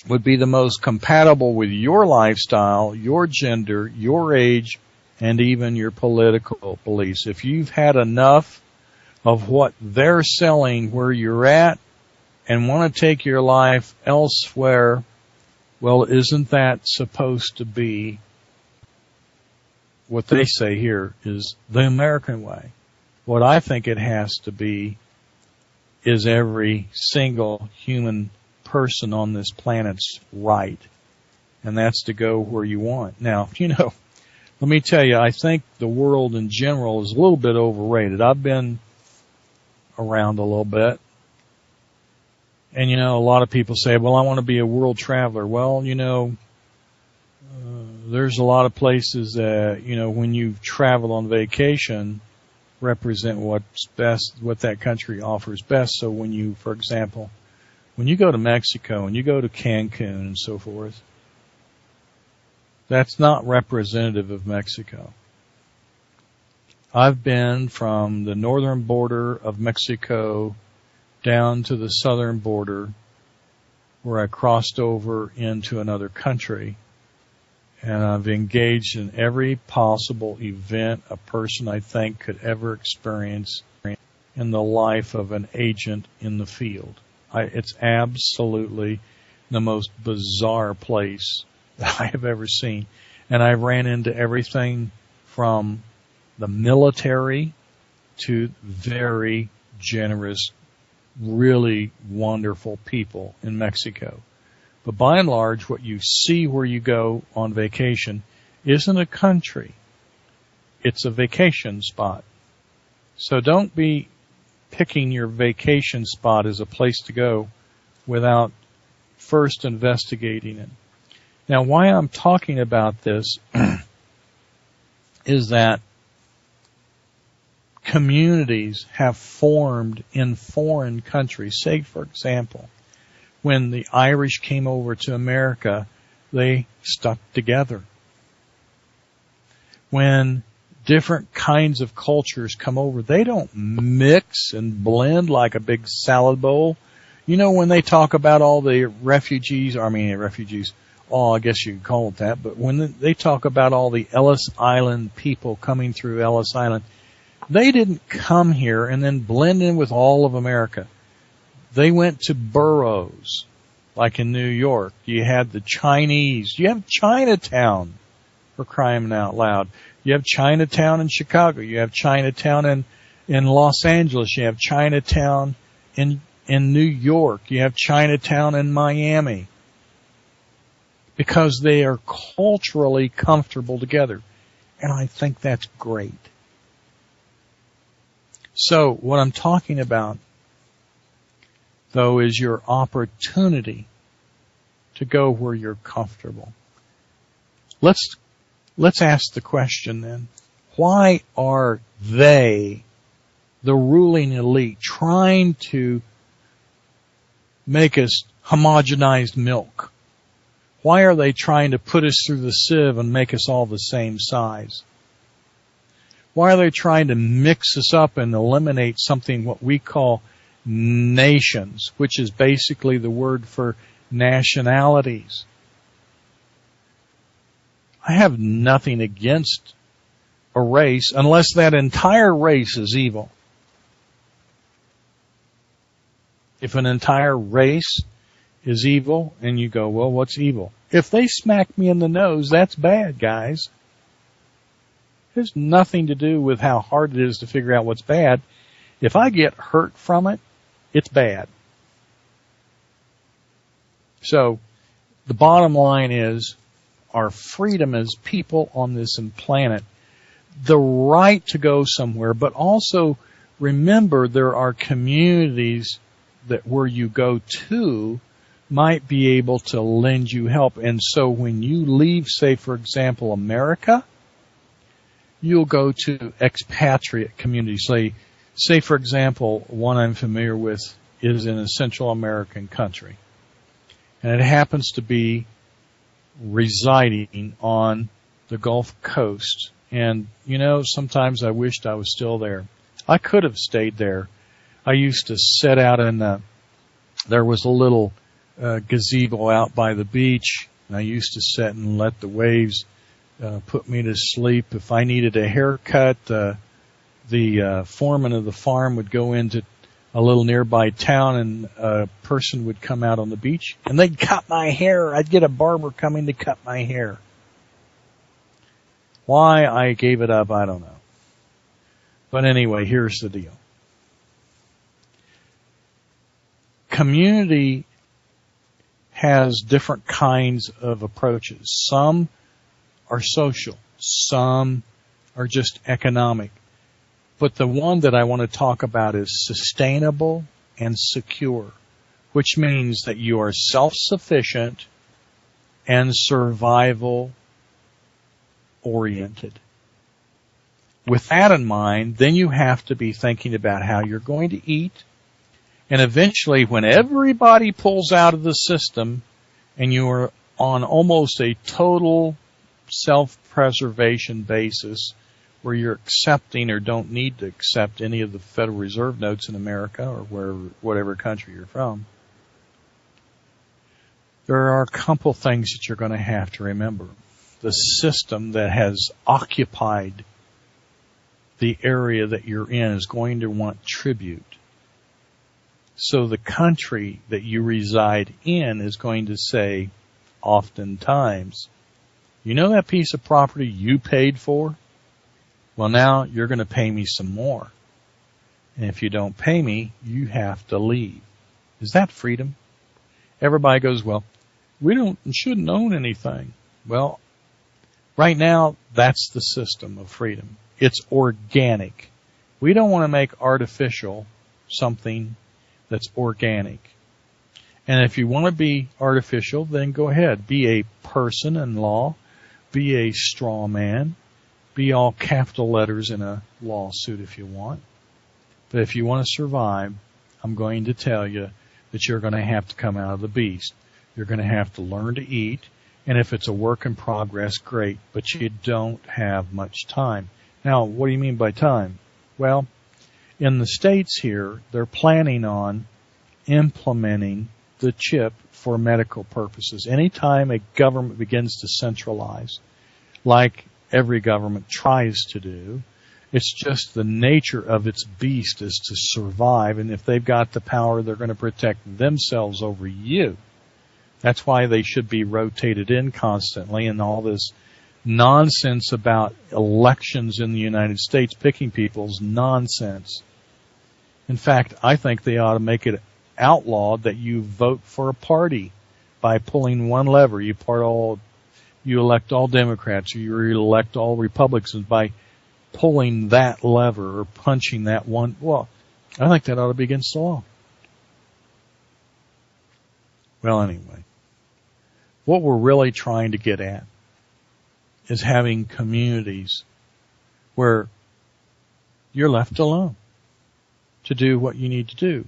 would be the most compatible with your lifestyle, your gender, your age, and even your political beliefs. If you've had enough of what they're selling where you're at and want to take your life elsewhere, well, isn't that supposed to be what they say here is the American way? What I think it has to be is every single human person on this planet's right, and that's to go where you want. Now, let me tell you, I think the world in general is a little bit overrated. I've been around a little bit, and a lot of people say, well, I want to be a world traveler. Well, there's a lot of places that, when you travel on vacation, represent what's best, what that country offers best. So when you, for example, when you go to Mexico and you go to Cancun and so forth, that's not representative of Mexico. I've been from the northern border of Mexico down to the southern border where I crossed over into another country, and I've engaged in every possible event a person I think could ever experience in the life of an agent in the field. It's absolutely the most bizarre place that I have ever seen. And I ran into everything from the military to very generous, really wonderful people in Mexico. But by and large, what you see where you go on vacation isn't a country. It's a vacation spot. So don't be picking your vacation spot as a place to go without first investigating it. Now, why I'm talking about this is that communities have formed in foreign countries. Say, for example, when the Irish came over to America, they stuck together. When different kinds of cultures come over, they don't mix and blend like a big salad bowl. When they talk about all the refugees, I guess you could call it that, but when they talk about all the Ellis Island people coming through Ellis Island, they didn't come here and then blend in with all of America. They went to boroughs, like in New York. You had the Chinese. You have Chinatown, for crying out loud. You have Chinatown in Chicago. You have Chinatown in Los Angeles. You have Chinatown in New York. You have Chinatown in Miami. Because they are culturally comfortable together. And I think that's great. So what I'm talking about, though, is your opportunity to go where you're comfortable. Let's ask the question then. Why are they, the ruling elite, trying to make us homogenized milk? Why are they trying to put us through the sieve and make us all the same size? Why are they trying to mix us up and eliminate something what we call nations, which is basically the word for nationalities? I have nothing against a race unless that entire race is evil. If an entire race is evil, and you go, well, what's evil? If they smack me in the nose, that's bad, guys. It has nothing to do with how hard it is to figure out what's bad. If I get hurt from it, it's bad. So the bottom line is our freedom as people on this planet, the right to go somewhere, but also remember there are communities that where you go to might be able to lend you help. And so when you leave, say, for example, America, you'll go to expatriate communities. Say, for example, one I'm familiar with is in a Central American country. And it happens to be residing on the Gulf Coast. And, sometimes I wished I was still there. I could have stayed there. I used to sit out there was a little gazebo out by the beach, and I used to sit and let the waves put me to sleep. If I needed a haircut, the foreman of the farm would go into a little nearby town, and a person would come out on the beach, and they'd cut my hair. I'd get a barber coming to cut my hair. Why I gave it up, I don't know. But anyway, here's the deal. Community has different kinds of approaches. Some are social. Some are just economic. But the one that I want to talk about is sustainable and secure, which means that you are self-sufficient and survival-oriented. With that in mind, then you have to be thinking about how you're going to eat. And eventually, when everybody pulls out of the system and you are on almost a total self-preservation basis where you're accepting or don't need to accept any of the Federal Reserve notes in America or whatever country you're from, there are a couple things that you're going to have to remember. The system that has occupied the area that you're in is going to want tribute. So the country that you reside in is going to say, oftentimes, you know that piece of property you paid for? Well, now you're going to pay me some more. And if you don't pay me, you have to leave. Is that freedom? Everybody goes, well, we shouldn't own anything. Well, right now, that's the system of freedom. It's organic. We don't want to make artificial something that's organic. And if you want to be artificial, then go ahead. Be a person in law. Be a straw man. Be all capital letters in a lawsuit if you want. But if you want to survive, I'm going to tell you that you're going to have to come out of the beast. You're going to have to learn to eat. And if it's a work in progress, great. But you don't have much time. Now, what do you mean by time? Well, in the States here, they're planning on implementing the chip for medical purposes. Anytime a government begins to centralize, like every government tries to do, it's just the nature of its beast is to survive. And if they've got the power, they're going to protect themselves over you. That's why they should be rotated in constantly, and all this nonsense about elections in the United States, picking people's nonsense. In fact, I think they ought to make it outlawed that you vote for a party by pulling one lever. You elect all Democrats, or you elect all Republicans by pulling that lever or punching that one. Well, I think that ought to be against the law. Well, anyway, what we're really trying to get at is having communities where you're left alone to do what you need to do.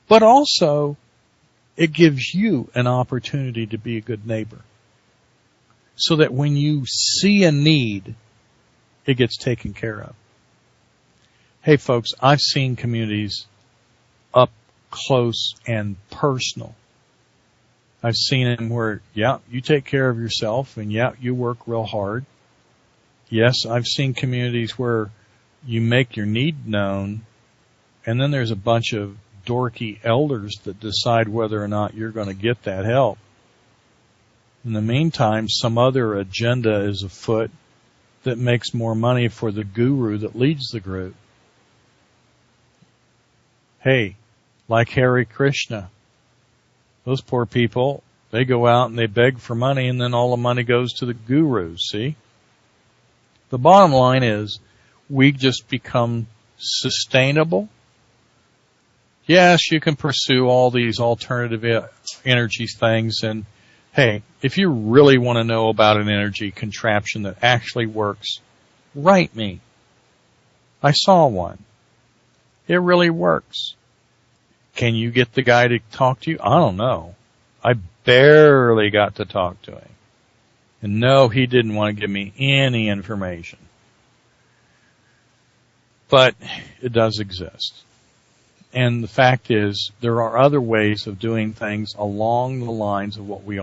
But also, it gives you an opportunity to be a good neighbor, so that when you see a need, it gets taken care of. Hey folks, I've seen communities up close and personal. I've seen them where, yeah, you take care of yourself, and yeah, you work real hard. Yes, I've seen communities where you make your need known, and then there's a bunch of dorky elders that decide whether or not you're going to get that help. In the meantime, some other agenda is afoot that makes more money for the guru that leads the group. Hey, like Hare Krishna, those poor people, they go out and they beg for money, and then all the money goes to the gurus, see? The bottom line is, we just become sustainable. Yes, you can pursue all these alternative energy things, and hey, if you really want to know about an energy contraption that actually works, write me. I saw one. It really works. Can you get the guy to talk to you? I don't know. I barely got to talk to him. And no, he didn't want to give me any information. But it does exist. And the fact is, there are other ways of doing things along the lines of what we